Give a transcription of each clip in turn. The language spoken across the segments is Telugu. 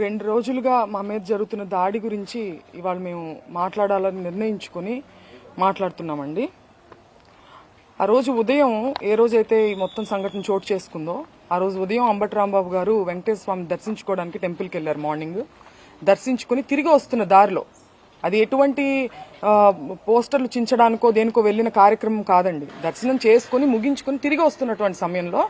2 రోజులుగా మా మీద జరుగుతున్న దాడి గురించి ఇవాళ మేము మాట్లాడాలని నిర్ణయించుకొని మాట్లాడుతున్నామండి. ఆ రోజు ఉదయం ఏ రోజైతే ఈ మొత్తం సంఘటన చోటు చేసుకుందో ఆ రోజు ఉదయం అంబటి రాంబాబు గారు వెంకటేశ్వర స్వామిని దర్శించుకోవడానికి టెంపుల్కి వెళ్లారు. మార్నింగ్ దర్శించుకుని తిరిగి వస్తున్న దారిలో, అది ఎటువంటి పోస్టర్లు చించడానికో దేనికో వెళ్లిన కార్యక్రమం కాదండి. దర్శనం చేసుకుని ముగించుకుని తిరిగి వస్తున్నటువంటి సమయంలో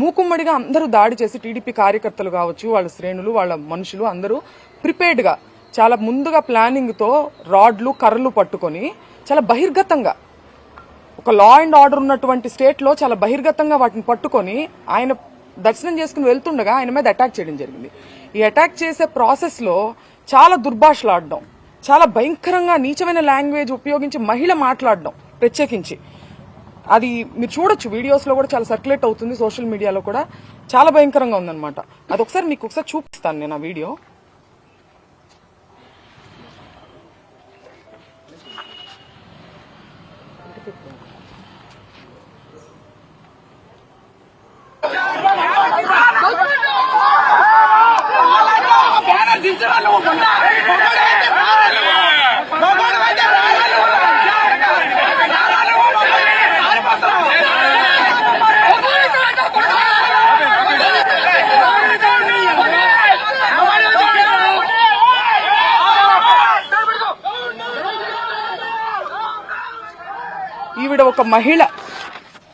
మూకుమ్మడిగా అందరూ దాడి చేసి, టీడీపీ కార్యకర్తలు కావచ్చు, వాళ్ళ శ్రేణులు, వాళ్ళ మనుషులు అందరూ ప్రిపేర్డ్ గా చాలా ముందుగా ప్లానింగ్ తో రాడ్లు కర్రలు పట్టుకొని చాలా బహిర్గతంగా, ఒక లా అండ్ ఆర్డర్ ఉన్నటువంటి స్టేట్ లో చాలా బహిర్గతంగా వాటిని పట్టుకొని ఆయన దర్శనం చేసుకుని వెళ్తుండగా ఆయన మీద అటాక్ చేయడం జరిగింది. ఈ అటాక్ చేసే ప్రాసెస్ లో చాలా దుర్భాషలాడడం, చాలా భయంకరంగా నీచమైన లాంగ్వేజ్ ఉపయోగించి మహిళ మాట్లాడడం, ప్రత్యేకించి అది మీరు చూడొచ్చు, వీడియోస్ లో కూడా చాలా సర్క్యులేట్ అవుతుంది, సోషల్ మీడియాలో కూడా చాలా భయంకరంగా ఉందన్నమాట. అది ఒకసారి మీకు ఒకసారి చూపిస్తాను నేను ఆ వీడియో. ఈవిడ ఒక మహిళ,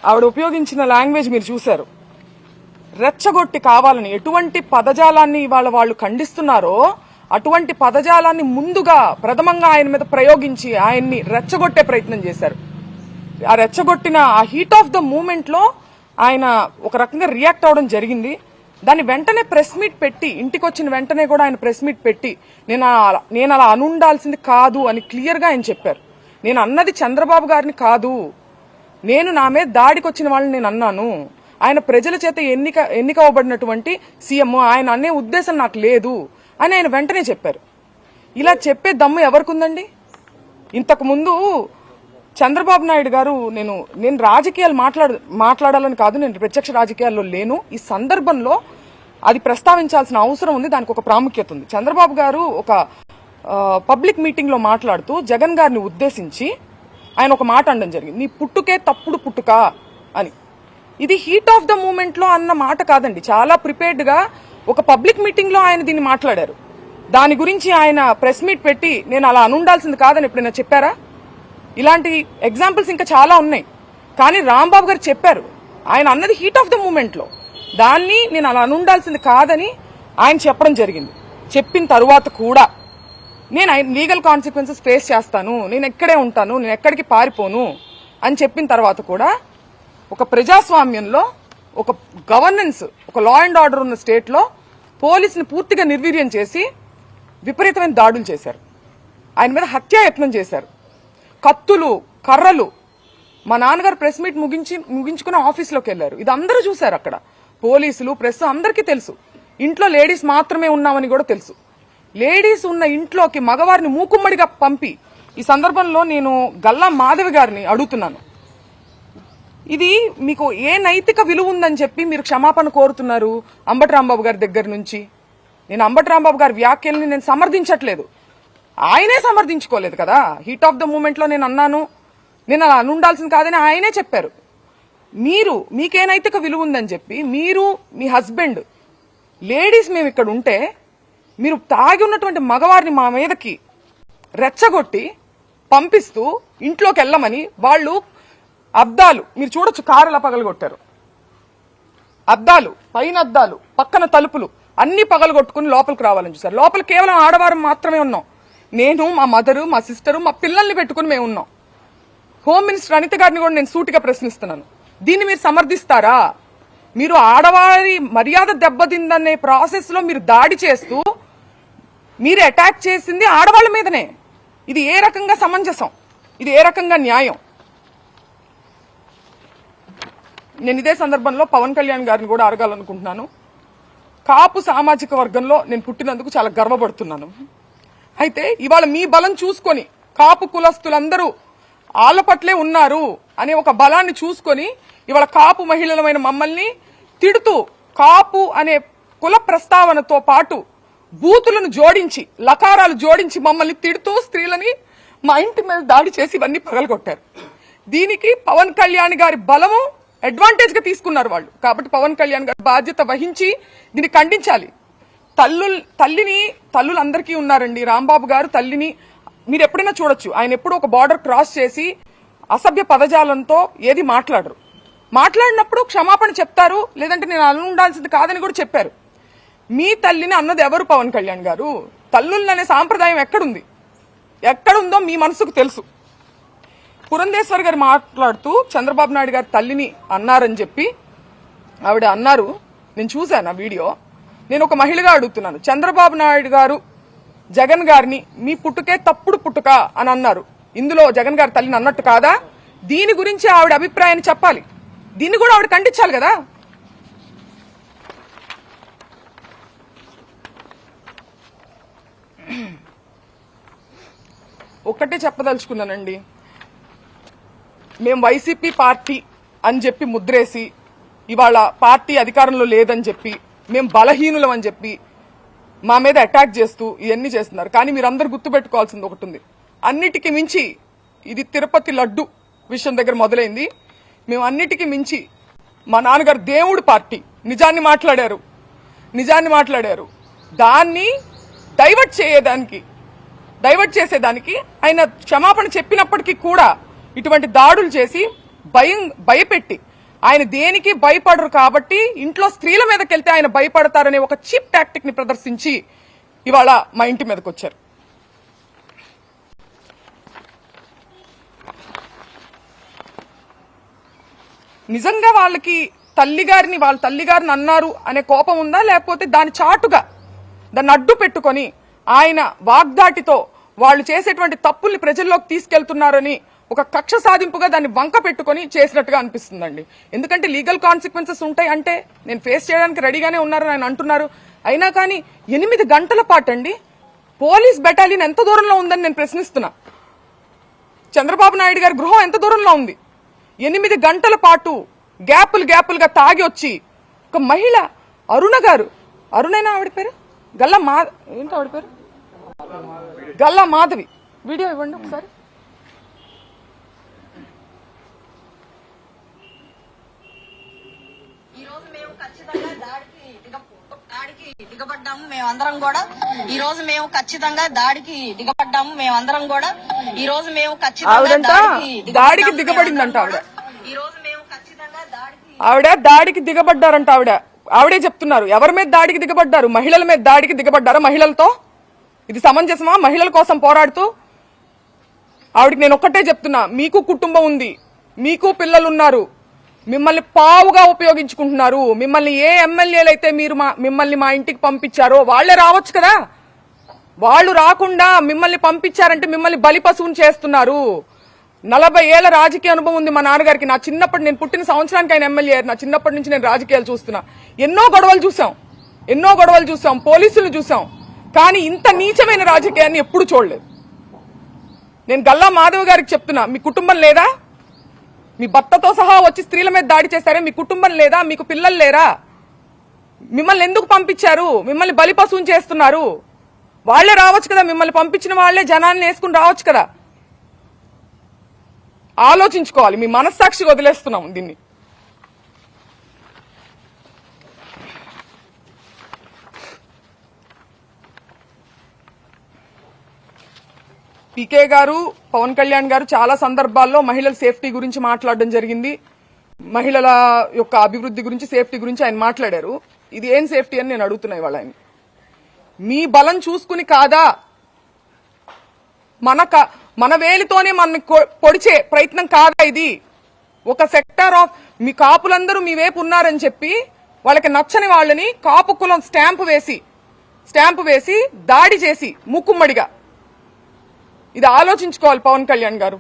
ఆవిడ ఉపయోగించిన లాంగ్వేజ్ మీరు చూశారు. రెచ్చగొట్టి కావాలని ఎటువంటి పదజాలాన్ని ఇవాళ వాళ్ళు ఖండిస్తున్నారో అటువంటి పదజాలాన్ని ముందుగా ప్రథమంగా ఆయన మీద ప్రయోగించి ఆయన్ని రెచ్చగొట్టే ప్రయత్నం చేశారు. ఆ రెచ్చగొట్టిన ఆ హీట్ ఆఫ్ ద మూమెంట్ లో ఆయన ఒక రకంగా రియాక్ట్ అవడం జరిగింది. దాన్ని వెంటనే ప్రెస్ మీట్ పెట్టి, ఇంటికి వచ్చిన వెంటనే కూడా ఆయన ప్రెస్ మీట్ పెట్టి నేను అలా అనుండాల్సింది కాదు అని క్లియర్ గా ఆయన చెప్పారు. నేను అన్నది చంద్రబాబు గారిని కాదు, నేను నా మీద దాడికి వచ్చిన వాళ్ళని నేను అన్నాను. ఆయన ప్రజల చేత ఎన్నికవ్వబడినటువంటి సీఎం, ఆయన అనే ఉద్దేశం నాకు లేదు అని ఆయన వెంటనే చెప్పారు. ఇలా చెప్పే దమ్ము ఎవరికుందండి? ఇంతకు ముందు చంద్రబాబు నాయుడు గారు, నేను రాజకీయాలు మాట్లాడాలని కాదు, నేను ప్రత్యక్ష రాజకీయాల్లో లేను, ఈ సందర్భంలో అది ప్రస్తావించాల్సిన అవసరం ఉంది, దానికి ఒక ప్రాముఖ్యత ఉంది. చంద్రబాబు గారు ఒక పబ్లిక్ మీటింగ్ లో మాట్లాడుతూ జగన్ గారిని ఉద్దేశించి ఆయన ఒక మాట అనడం జరిగింది, నీ పుట్టుకే తప్పుడు పుట్టుక అని. ఇది హీట్ ఆఫ్ ద మూమెంట్ లో అన్న మాట కాదండి, చాలా ప్రిపేర్డ్ గా ఒక పబ్లిక్ మీటింగ్ లో ఆయన దీన్ని మాట్లాడారు. దాని గురించి ఆయన ప్రెస్ మీట్ పెట్టి నేను అలా అనుండాల్సింది కాదని ఎప్పుడైనా చెప్పారా? ఇలాంటి ఎగ్జాంపుల్స్ ఇంకా చాలా ఉన్నాయి. కానీ రాంబాబు గారు చెప్పారు, ఆయన అన్నది హీట్ ఆఫ్ ద మూమెంట్ లో, దాన్ని నేను అలా అనుండాల్సింది కాదని ఆయన చెప్పడం జరిగింది. చెప్పిన తరువాత కూడా నేను లీగల్ కాన్సిక్వెన్సెస్ ఫేస్ చేస్తాను, నేను ఎక్కడే ఉంటాను, నేను ఎక్కడికి పారిపోను అని చెప్పిన తర్వాత కూడా ఒక ప్రజాస్వామ్యంలో, ఒక గవర్నెన్స్, ఒక లా అండ్ ఆర్డర్ ఉన్న స్టేట్ లో పోలీసుని పూర్తిగా నిర్వీర్యం చేసి విపరీతమైన దాడులు చేశారు. ఆయన మీద హత్యాయత్నం చేశారు. కత్తులు, కర్రలు. మా నాన్నగారు ప్రెస్ మీట్ ముగించుకుని ఆఫీస్లోకి వెళ్లారు. ఇది అందరూ చూశారు అక్కడ, పోలీసులు, ప్రెస్, అందరికీ తెలుసు. ఇంట్లో లేడీస్ మాత్రమే ఉన్నామని కూడా తెలుసు. లేడీస్ ఉన్న ఇంట్లోకి మగవారిని మూకుమ్మడిగా పంపి, ఈ సందర్భంలో నేను గల్లా మాధవి గారిని అడుగుతున్నాను, ఇది మీకు ఏ నైతిక విలువ ఉందని చెప్పి మీరు క్షమాపణ కోరుతున్నారు అంబటి రాంబాబు గారి దగ్గర నుంచి? నేను అంబటి రాంబాబు గారి వ్యాఖ్యల్ని నేను సమర్థించట్లేదు, ఆయనే సమర్థించుకోలేదు కదా. హీట్ ఆఫ్ ద మూమెంట్ లో నేను అన్నాను, నేను అలా అనుండాల్సింది కాదని ఆయనే చెప్పారు. మీకే నైతిక విలువ ఉందని చెప్పి మీరు, మీ హస్బెండ్, లేడీస్ మేము ఇక్కడ ఉంటే మీరు తాగి ఉన్నటువంటి మగవారిని మా మీదకి రెచ్చగొట్టి పంపిస్తూ ఇంట్లోకి వెళ్ళమని, వాళ్ళు అద్దాలు మీరు చూడొచ్చు, కారులా పగలగొట్టారు. అద్దాలు, పైన అద్దాలు, పక్కన తలుపులు అన్ని పగలగొట్టుకుని లోపలికి రావాలని చూశారు. లోపల కేవలం ఆడవారు మాత్రమే ఉన్నాం. నేను, మా మదరు, మా సిస్టరు, మా పిల్లల్ని పెట్టుకుని మేము ఉన్నాం. హోమ్ మినిస్టర్ అనిత గారిని కూడా నేను సూటిగా ప్రశ్నిస్తున్నాను, దీన్ని మీరు సమర్థిస్తారా? మీరు ఆడవారి మర్యాద దెబ్బతిందనే ప్రాసెస్ లో మీరు దాడి చేస్తూ మీరు అటాక్ చేసింది ఆడవాళ్ల మీదనే. ఇది ఏ రకంగా సమంజసం? ఇది ఏ రకంగా న్యాయం? నేను ఇదే సందర్భంలో పవన్ కళ్యాణ్ గారిని కూడా అడగాలనుకుంటున్నాను. కాపు సామాజిక వర్గంలో నేను పుట్టినందుకు చాలా గర్వపడుతున్నాను. అయితే ఇవాళ మీ బలం చూసుకొని కాపు కులస్తులందరూ ఆళ్ల పట్లే ఉన్నారు అనే ఒక బలాన్ని చూసుకొని ఇవాళ కాపు మహిళలమైన మమ్మల్ని తిడుతూ కాపు అనే కుల ప్రస్తావనతో పాటు బూతులను జోడించి లకారాలు జోడించి మమ్మల్ని తిడుతూ స్త్రీలని మా ఇంటి మీద దాడి చేసి ఇవన్నీ పగలగొట్టారు. దీనికి పవన్ కళ్యాణ్ గారి బలము అడ్వాంటేజ్ గా తీసుకున్నారు వాళ్ళు. కాబట్టి పవన్ కళ్యాణ్ గారి బాధ్యత వహించి దీన్ని ఖండించాలి. తల్లులందరికీ ఉన్నారండి. రాంబాబు గారు తల్లిని మీరు ఎప్పుడైనా చూడొచ్చు. ఆయన ఎప్పుడు ఒక బార్డర్ క్రాస్ చేసి అసభ్య పదజాలంతో ఏది మాట్లాడరు. మాట్లాడినప్పుడు క్షమాపణ చెప్తారు, లేదంటే నేను అలా ఉండాల్సింది కాదని కూడా చెప్పారు. మీ తల్లిని అన్నది ఎవరు? పవన్ కళ్యాణ్ గారు. తల్లులనే సాంప్రదాయం ఎక్కడుందో మీ మనసుకు తెలుసు. పురంధేశ్వర్ గారు మాట్లాడుతూ చంద్రబాబు నాయుడు గారు తల్లిని అన్నారని చెప్పి ఆవిడ అన్నారు. నేను చూశాను ఆ వీడియో. నేను ఒక మహిళగా అడుగుతున్నాను, చంద్రబాబు నాయుడు గారు జగన్ గారిని మీ పుట్టుకే తప్పుడు పుట్టుక అని అన్నారు. ఇందులో జగన్ గారి తల్లిని అన్నట్టు కాదా? దీని గురించి ఆవిడ అభిప్రాయాన్ని చెప్పాలి. దీన్ని కూడా ఆవిడ ఖండించాలి కదా. ఒక్కటే చెప్పదలుచుకున్నానండి, మేము వైసీపీ పార్టీ అని చెప్పి ముద్రేసి ఇవాళ పార్టీ అధికారంలో లేదని చెప్పి మేము బలహీనులం అని చెప్పి మా మీద అటాక్ చేస్తూ ఇవన్నీ చేస్తున్నారు. కానీ మీరందరూ గుర్తుపెట్టుకోవాల్సింది ఒకటి ఉంది. అన్నిటికీ మించి ఇది తిరుపతి లడ్డు విషయం దగ్గర మొదలైంది. మేము అన్నిటికీ మించి మా నాన్నగారు దేవుడు పార్టీ నిజాన్ని మాట్లాడారు. దాన్ని డైవర్ట్ చేసేదానికి ఆయన క్షమాపణ చెప్పినప్పటికీ కూడా ఇటువంటి దాడులు చేసి భయపెట్టి ఆయన దేనికి భయపడరు కాబట్టి ఇంట్లో స్త్రీల మీదకి వెళ్తే ఆయన భయపడతారనే ఒక చీప్ టాక్టిక్ ని ప్రదర్శించి ఇవాళ మా ఇంటి మీదకి వచ్చారు. నిజంగా వాళ్ళ తల్లిగారిని అన్నారు అనే కోపం ఉందా, లేకపోతే దాని చాటుగా దాన్ని అడ్డు పెట్టుకొని ఆయన వాగ్దాటితో వాళ్ళు చేసేటువంటి తప్పుల్ని ప్రజల్లోకి తీసుకెళ్తున్నారని ఒక కక్ష సాధింపుగా దాన్ని వంక పెట్టుకుని చేసినట్టుగా అనిపిస్తుందండి. ఎందుకంటే లీగల్ కాన్సిక్వెన్సెస్ ఉంటాయి అంటే నేను ఫేస్ చేయడానికి రెడీగానే ఉన్నారని ఆయన అంటున్నారు. అయినా కానీ 8 గంటల పాటండి పోలీస్ బెటాలియన్ ఎంత దూరంలో ఉందని నేను ప్రశ్నిస్తున్నా. చంద్రబాబు నాయుడు గారి గృహం ఎంత దూరంలో ఉంది? 8 గంటల పాటు గ్యాపులుగా తాగి వచ్చి ఒక మహిళ అరుణైనా ఆవిడ పేరు గల్లా మాధవి వీడియో ఇవ్వండి ఒకసారి. దిగబడ్డాము మేమందరం కూడా ఈ రోజు మేము ఖచ్చితంగా దాడికి దిగబడ్డాము మేమందరం కూడా ఈ రోజు మేము దాడికి దిగబడిందంట ఆవిడ దాడికి దిగబడ్డారంట. ఆవిడే చెప్తున్నారు. ఎవరి మీద దాడికి దిగబడ్డారు? మహిళల మీద దాడికి దిగబడ్డారా? మహిళలతో ఇది సమంజసమా? మహిళల కోసం పోరాడుతూ ఆవిడకి నేను ఒక్కటే చెప్తున్నా, మీకు కుటుంబం ఉంది, మీకు పిల్లలున్నారు, మిమ్మల్ని పావుగా ఉపయోగించుకుంటున్నారు. మిమ్మల్ని ఏ ఎమ్మెల్యేలు అయితే మిమ్మల్ని మా ఇంటికి పంపించారో వాళ్లే రావచ్చు కదా. వాళ్ళు రాకుండా మిమ్మల్ని పంపించారంటే మిమ్మల్ని బలిపశువుని చేస్తున్నారు. 40 ఏళ్ల రాజకీయ అనుభవం ఉంది మా నాన్నగారికి. నేను పుట్టిన సంవత్సరానికి ఆయన ఎమ్మెల్యే. నా చిన్నప్పటి నుంచి నేను రాజకీయాలు చూస్తున్నా. ఎన్నో గొడవలు చూసాం, పోలీసులు చూసాం. కానీ ఇంత నీచమైన రాజకీయాన్ని ఎప్పుడు చూడలేదు. నేను గల్లా మాధవ్ గారికి చెప్తున్నా, మీ కుటుంబం లేదా? మీ భర్తతో సహా వచ్చి స్త్రీల మీద దాడి చేశారే, మీ కుటుంబం లేదా? మీకు పిల్లలు లేరా? మిమ్మల్ని ఎందుకు పంపించారు? మిమ్మల్ని బలిపశువుని చేస్తున్నారు. వాళ్లే రావచ్చు కదా. మిమ్మల్ని పంపించిన వాళ్లే జనాన్ని వేసుకుని రావచ్చు కదా. ఆలోచించుకోవాలి. మీ మనస్సాక్షికి వదిలేస్తున్నాం దీన్ని. పీకే గారు, పవన్ కళ్యాణ్ గారు చాలా సందర్భాల్లో మహిళల సేఫ్టీ గురించి మాట్లాడడం జరిగింది. మహిళల యొక్క అభివృద్ధి గురించి, సేఫ్టీ గురించి ఆయన మాట్లాడారు. ఇది ఏం సేఫ్టీ అని నేను అడుగుతున్నా ఇవాళ. ఆయన మీ బలం చూసుకుని కాదా, మన వేలితోనే మన పొడిచే ప్రయత్నం కాదా ఇది? ఒక సెక్టార్ ఆఫ్ మీ కాపులందరూ మీ వైపు ఉన్నారని చెప్పి వాళ్ళకి నచ్చని వాళ్ళని కాపు కులం స్టాంపు వేసి దాడి చేసి మూకుమ్మడిగా, ఇది ఆలోచించుకోవాలి పవన్ కళ్యాణ్ గారు.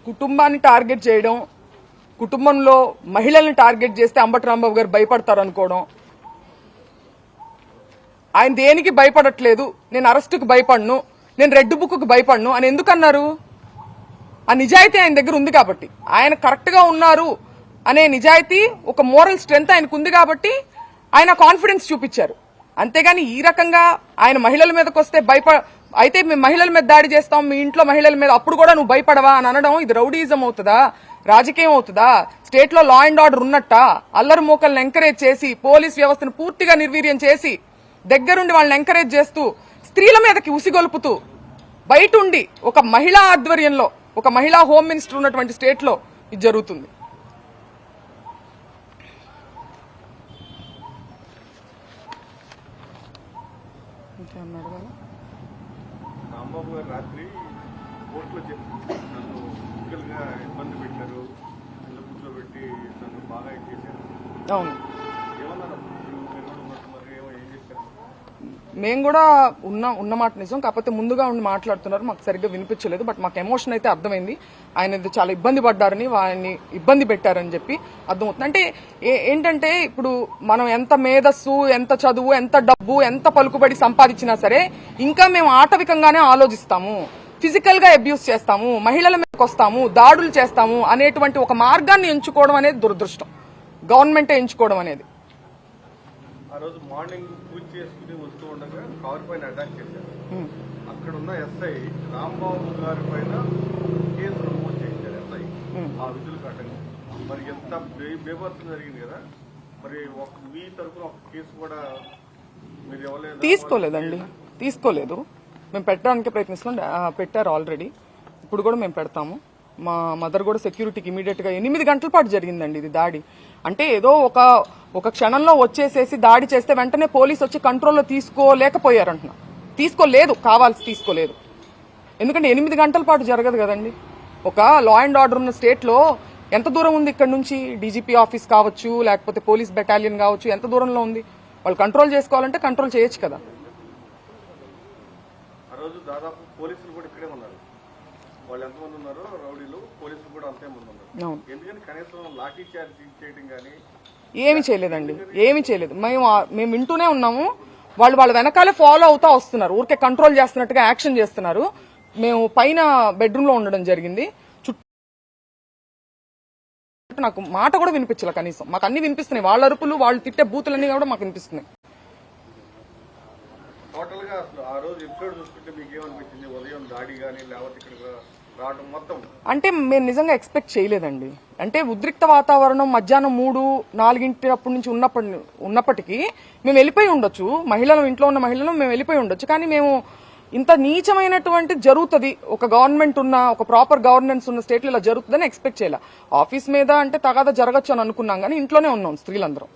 కుటుంబాన్ని టార్గెట్ చేయడం, కుటుంబంలో మహిళల్ని టార్గెట్ చేస్తే అంబటి రాంబాబు గారు భయపడతారనుకోవడం, ఆయన దేనికి భయపడట్లేదు, నేను అరెస్టుకు భయపడను, నేను రెడ్ బుక్కు భయపడను అని ఎందుకన్నారు? ఆ నిజాయితీ ఆయన దగ్గర ఉంది కాబట్టి, ఆయన కరెక్ట్ గా ఉన్నారు అనే నిజాయితీ, ఒక మోరల్ స్ట్రెంగ్త్ ఆయనకు ఉంది కాబట్టి ఆయన కాన్ఫిడెన్స్ చూపించారు. అంతేగాని ఈ రకంగా ఆయన మహిళల మీదకి వస్తే అయితే మేము మహిళల మీద దాడి చేస్తాం, మీ ఇంట్లో మహిళల మీద, అప్పుడు కూడా నువ్వు భయపడవా అని అనడం ఇది రౌడీజం అవుతుందా, రాజకీయం అవుతుందా? స్టేట్ లో లా అండ్ ఆర్డర్ ఉన్నట్ట అల్లరి మూకలను ఎంకరేజ్ చేసి, పోలీస్ వ్యవస్థను పూర్తిగా నిర్వీర్యం చేసి, దగ్గరుండి వాళ్ళని ఎంకరేజ్ చేస్తూ, స్త్రీల మీదకి ఉసిగొలుపుతూ, బయట ఉండి ఒక మహిళా ఆధ్వర్యంలో, ఒక మహిళా హోమ్ మినిస్టర్ ఉన్నటువంటి స్టేట్ లో ఇది జరుగుతుంది. రాంబాబు గారు రాత్రి కోర్టులో చెప్పి నన్ను ఫిజికల్గా ఇబ్బంది పెట్టారు, ఇల్లు కూర్చోబెట్టి నన్ను బాగా చేశారు. అవును, ఏమన్నారు? మరి ఏం చేశారు? మేము కూడా ఉన్న మాట నిజం, కాకపోతే ముందుగా ఉండి మాట్లాడుతున్నారు, మాకు సరిగ్గా వినిపించలేదు. బట్ మాకు ఎమోషన్ అయితే అర్థమైంది, ఆయన చాలా ఇబ్బంది పడ్డారని, ఆయన్ని ఇబ్బంది పెట్టారని చెప్పి అర్థమవుతుంది. అంటే ఏంటంటే ఇప్పుడు మనం ఎంత మేధస్సు, ఎంత చదువు, ఎంత డబ్బు, ఎంత పలుకుబడి సంపాదించినా సరే ఇంకా మేము ఆటవికంగానే ఆలోచిస్తాము, ఫిజికల్ గా అబ్యూస్ చేస్తాము, మహిళల మీదకి వస్తాము, దాడులు చేస్తాము అనేటువంటి ఒక మార్గాన్ని ఎంచుకోవడం అనేది దురదృష్టం, గవర్నమెంటే ఎంచుకోవడం అనేది. ఆ రోజు మార్నింగ్ పూజ చేసుకుని వస్తూ ఉండగా కారు పైన అటాక్ చేశారు. అక్కడ ఉన్న ఎస్ఐ రాంబాబు గారి పైన కేసు నమోదు చేశారు ఎస్ఐ ఆ విధులు కట్టండి. మరి ఎంత బేభత్సం జరిగింది కదా, మరి మీ తరఫున ఒక కేసు కూడా మీరు ఇవ్వలేదు? తీసుకోలేదండి, తీసుకోలేదు. మేము పెట్టడానికి ప్రయత్నిస్తున్నాం, పెట్టారు ఆల్రెడీ, ఇప్పుడు కూడా మేము పెడతాము. మా మదర్ కూడా సెక్యూరిటీకి ఇమీడియట్ గా 8 గంటల పాటు జరిగిందండి ఇది దాడి. అంటే ఏదో ఒక క్షణంలో వచ్చేసేసి దాడి చేస్తే వెంటనే పోలీసు వచ్చి కంట్రోల్లో తీసుకోలేకపోయారంటున్నా, తీసుకోలేదు, కావాల్సి తీసుకోలేదు. ఎందుకంటే 8 గంటల పాటు జరగదు కదండి. ఒక లా అండ్ ఆర్డర్ ఉన్న స్టేట్ లో ఎంత దూరం ఉంది ఇక్కడ నుంచి? డీజీపీ ఆఫీస్ కావచ్చు, లేకపోతే పోలీస్ బెటాలియన్ కావచ్చు, ఎంత దూరంలో ఉంది? వాళ్ళు కంట్రోల్ చేసుకోవాలంటే కంట్రోల్ చేయొచ్చు కదా. ఆ రోజు దాదాపు పోలీసులు కూడా ఇక్కడే ఉన్నారు. వాళ్ళు ఎంతమంది ఉన్నారో రౌడీలు, పోలీసులు కూడా అంతే మంది ఉన్నారు. ఎందుకని కనీసం లాఠీ చార్జ్ చేయడం కానీ ఏమి చేయలేదండి, ఏమి చేయలేదు. మేము వింటూనే ఉన్నాము, వాళ్ళ వెనకాలే ఫాలో అవుతా వస్తున్నారు, ఊరికే కంట్రోల్ చేస్తున్నట్టుగా యాక్షన్ చేస్తున్నారు. మేము పైన బెడ్రూమ్ లో ఉండడం జరిగింది, నాకు మాట కూడా వినిపించలే కనీసం. మాకు అన్ని వినిపిస్తున్నాయి, వాళ్ళ అరుపులు, వాళ్ళు తిట్టే బూతులన్నీ కూడా మాకు వినిపిస్తున్నాయి. టోటల్ గా అసలు ఆ రోజు ఎపిసోడ్ చూస్తుంటే మీకు ఏమనిపించింది? ఉదయం దాడి కానీ లేకపోతే ఇక్కడ రావడం మొత్తం అంటే మేము నిజంగా ఎక్స్పెక్ట్ చేయలేదండి. అంటే ఉద్రిక్త వాతావరణం మధ్యాహ్నం 3-4 అప్పటి నుంచి ఉన్నప్పటికీ మేము వెళ్ళిపోయి ఉండొచ్చు, మహిళలు, ఇంట్లో ఉన్న మహిళలు మేము వెళ్ళిపోయి ఉండొచ్చు. కానీ మేము ఇంత నీచమైనటువంటి జరుగుతుంది, ఒక గవర్నమెంట్ ఉన్న, ఒక ప్రాపర్ గవర్నెన్స్ ఉన్న స్టేట్లో ఇలా జరుగుతుందని ఎక్స్పెక్ట్ చేయాలి. ఆఫీస్ మీద అంటే తగాదా జరగచ్చు అని అనుకున్నాం, కానీ ఇంట్లోనే ఉన్నాం స్త్రీలందరం.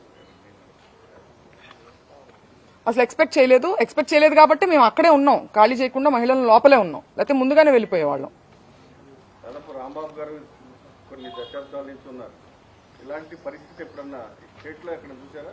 అసలు ఎక్స్పెక్ట్ చేయలేదు కాబట్టి మేము అక్కడే ఉన్నాం, ఖాళీ చేయకుండా మహిళలను లోపలే ఉన్నాం, లేకపోతే ముందుగానే వెళ్ళిపోయేవాళ్ళం. దాదాపు రాంబాబు గారు కొన్ని దశాబ్దాల నుంచి ఉన్నారు, ఇలాంటి పరిస్థితి ఎప్పుడన్నా స్టేట్ లో ఎక్కడ చూసారా?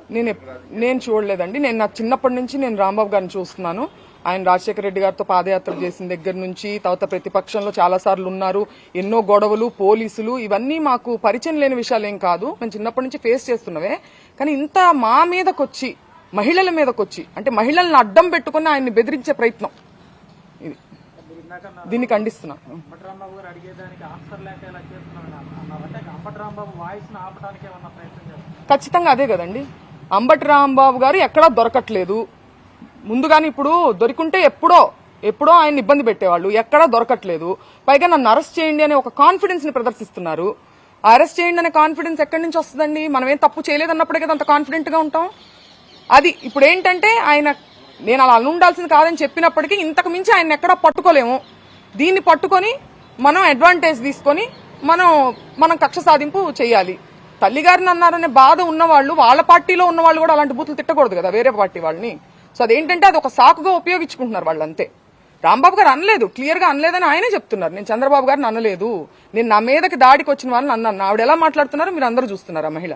నేను చూడలేదండి. నేను నా చిన్నప్పటి నుంచి నేను రాంబాబు గారిని చూస్తున్నాను. ఆయన రాజశేఖర రెడ్డి గారితో పాదయాత్ర చేసిన దగ్గర నుంచి, తర్వాత ప్రతిపక్షంలో చాలా సార్లు ఉన్నారు, ఎన్నో గొడవలు, పోలీసులు, ఇవన్నీ మాకు పరిచయం లేని విషయాలు ఏం కాదు, మేము చిన్నప్పటి నుంచి ఫేస్ చేస్తున్నవే. కానీ ఇంత మా మీదకొచ్చి, మహిళల మీదకొచ్చి, అంటే మహిళలను అడ్డం పెట్టుకుని ఆయన్ని బెదిరించే ప్రయత్నం, ఇది దీన్ని ఖండిస్తున్నా. ఖచ్చితంగా అదే కదండి. అంబటి రాంబాబు గారు ఎక్కడా దొరకట్లేదు. ముందుగాని ఇప్పుడు దొరికింటే ఎప్పుడో ఆయన ఇబ్బంది పెట్టేవాళ్ళు, ఎక్కడా దొరకట్లేదు. పైగా నన్ను అరెస్ట్ చేయండి అనే ఒక కాన్ఫిడెన్స్ ని ప్రదర్శిస్తున్నారు. అరెస్ట్ చేయండి అనే కాన్ఫిడెన్స్ ఎక్కడి నుంచి వస్తుందండి? మనం ఏం తప్పు చేయలేదన్నప్పుడే కదా అంత కాన్ఫిడెంట్ గా ఉంటాం. అది ఇప్పుడు ఏంటంటే ఆయన, నేను అలా ఉండాల్సింది కాదని చెప్పినప్పటికీ ఇంతకు మించి ఆయన ఎక్కడా పట్టుకోలేము. దీన్ని పట్టుకొని మనం అడ్వాంటేజ్ తీసుకొని మనం కక్ష సాధింపు చేయాలి. తల్లిగారిని అన్నారనే బాధ ఉన్నవాళ్ళు, వాళ్ళ పార్టీలో ఉన్న వాళ్ళు కూడా అలాంటి బూతులు తిట్టకూడదు కదా వేరే పార్టీ వాళ్ళని. సో అదేంటంటే అది ఒక సాకుగా ఉపయోగించుకుంటున్నారు వాళ్ళు, అంతే. రాంబాబు గారు అనలేదు, క్లియర్ గా అనలేదని ఆయనే చెప్తున్నారు. నేను చంద్రబాబు గారిని అనలేదు, నేను నా మీదకి దాడికి వచ్చిన వాళ్ళని అన్నాను. ఆవిడ ఎలా మాట్లాడుతున్నారో మీరు అందరూ చూస్తున్నారు, ఆ మహిళ.